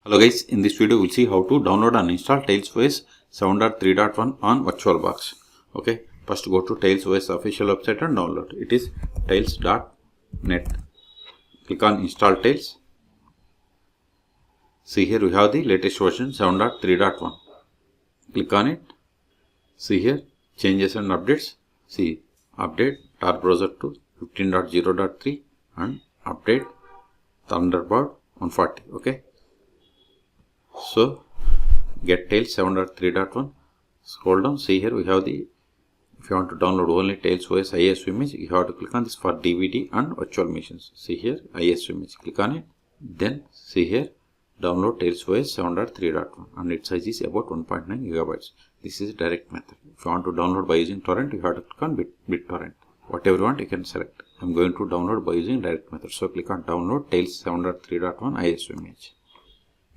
Hello guys, in this video we'll see how to download and install Tails OS 7.3.1 on VirtualBox. Okay, first go to Tails OS official website and download. It is tails.net. Click on install Tails. See here we have the latest version 7.3.1. Click on it. See here changes and updates. See update tar browser to 15.0.3 and update Thunderbird 140. Okay. So get Tails 7.3.1. Scroll down. See here we have the, if you want to download only Tails OS ISO image, you have to click on this for DVD and virtual machines. See here ISO image. Click on it. Then see here download Tails OS 7.3.1 and its size is about 1.9 gigabytes. This is direct method. If you want to download by using torrent, you have to click on BitTorrent. Whatever you want you can select. I am going to download by using direct method. So click on download Tails 7.3.1 ISO image.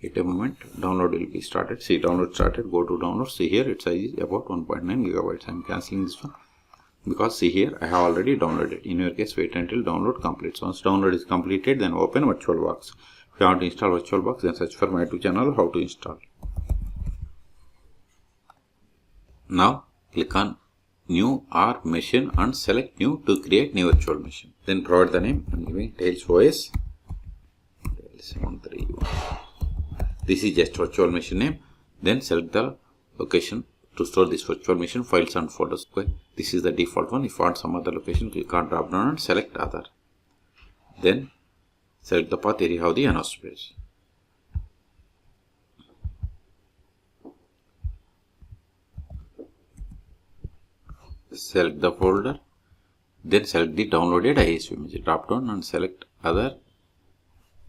Wait a moment, download will be started. See download started, go to download. See here its size is about 1.9 gigabytes. I am cancelling this one because see here I have already downloaded. In your case wait until download completes. Once download is completed, then open VirtualBox. If you want to install VirtualBox, then search for my YouTube channel how to install. Now click on new or machine and select new to create new virtual machine. Then provide the name. I am giving Tails OS 7.3.1. This is just virtual machine name. Then select the location to store this virtual machine files and folders. Okay. This is the default one. If you want some other location, click on drop down and select other. Then select the path. Here you have the announce page. Select the folder. Then select the downloaded ISO image. Drop down and select other.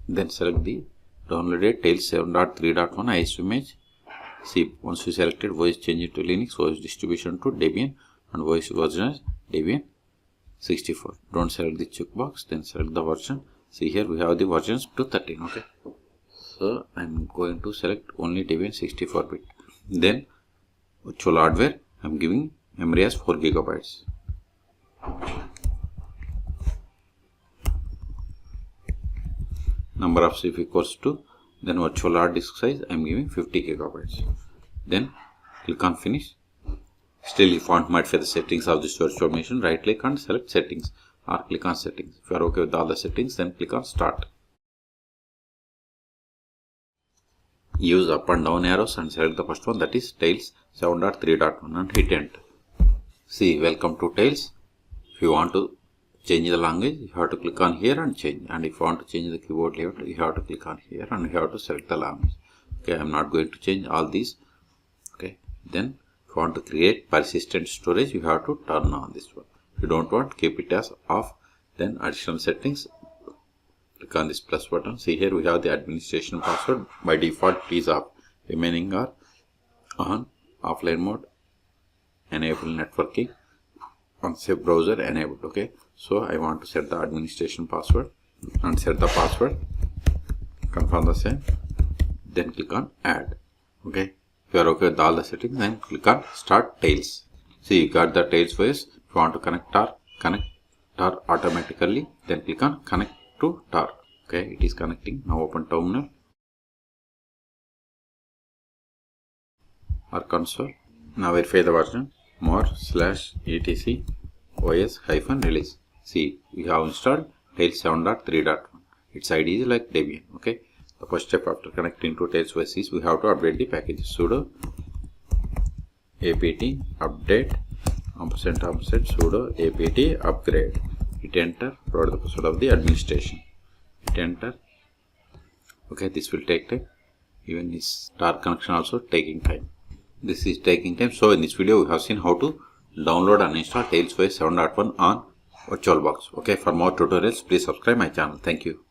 Then select the downloaded Tails 7.3.1 ISO image. See, once you selected, voice change it to Linux, voice distribution to Debian, and voice version is Debian 64. Don't select the checkbox, then select the version. See here we have the versions to 13. Okay. So I am going to select only Debian 64 bit. Then virtual hardware, I am giving memory as 4 gigabytes. Number of CP equals to, then virtual hard disk size I am giving 50 gigabytes. Then click on finish. Still if you want to modify the settings of this virtual machine, right click and select settings or click on settings. If you are okay with all the settings, then click on start. Use up and down arrows and select the first one, that is Tails 7.3.1 and hit enter. See, welcome to Tails. If you want to change the language, you have to click on here and change. And if you want to change the keyboard layout, you have to click on here and you have to select the language. Okay, I am not going to change all these. Okay, then if you want to create persistent storage, you have to turn on this one. If you don't want, keep it as off. Then additional settings, click on this plus button. See here we have the administration password. By default it is off. Remaining are on. Offline mode, enable networking, unsafe browser enabled. Okay, so I want to set the administration password and set the password, confirm the same, then click on add. Okay, if you are okay with all the settings, then click on start Tails. See, you got the Tails OS. If you want to connect tar automatically, then click on connect to tar. Okay, it is connecting. Now open terminal or console. Now verify the version, more/etc OS-release. See, we have installed Tails 7.3.1. Its ID is like Debian. Okay. The first step after connecting to Tails OS is we have to update the packages. Sudo apt update & sudo apt upgrade. Hit enter. Provide the password of the administration. Hit enter. Okay, this will take time. Even this tar connection also taking time. This is taking time. So in this video we have seen how to download and install Tails OS 7.1 on VirtualBox. Okay, for more tutorials please subscribe my channel. Thank you.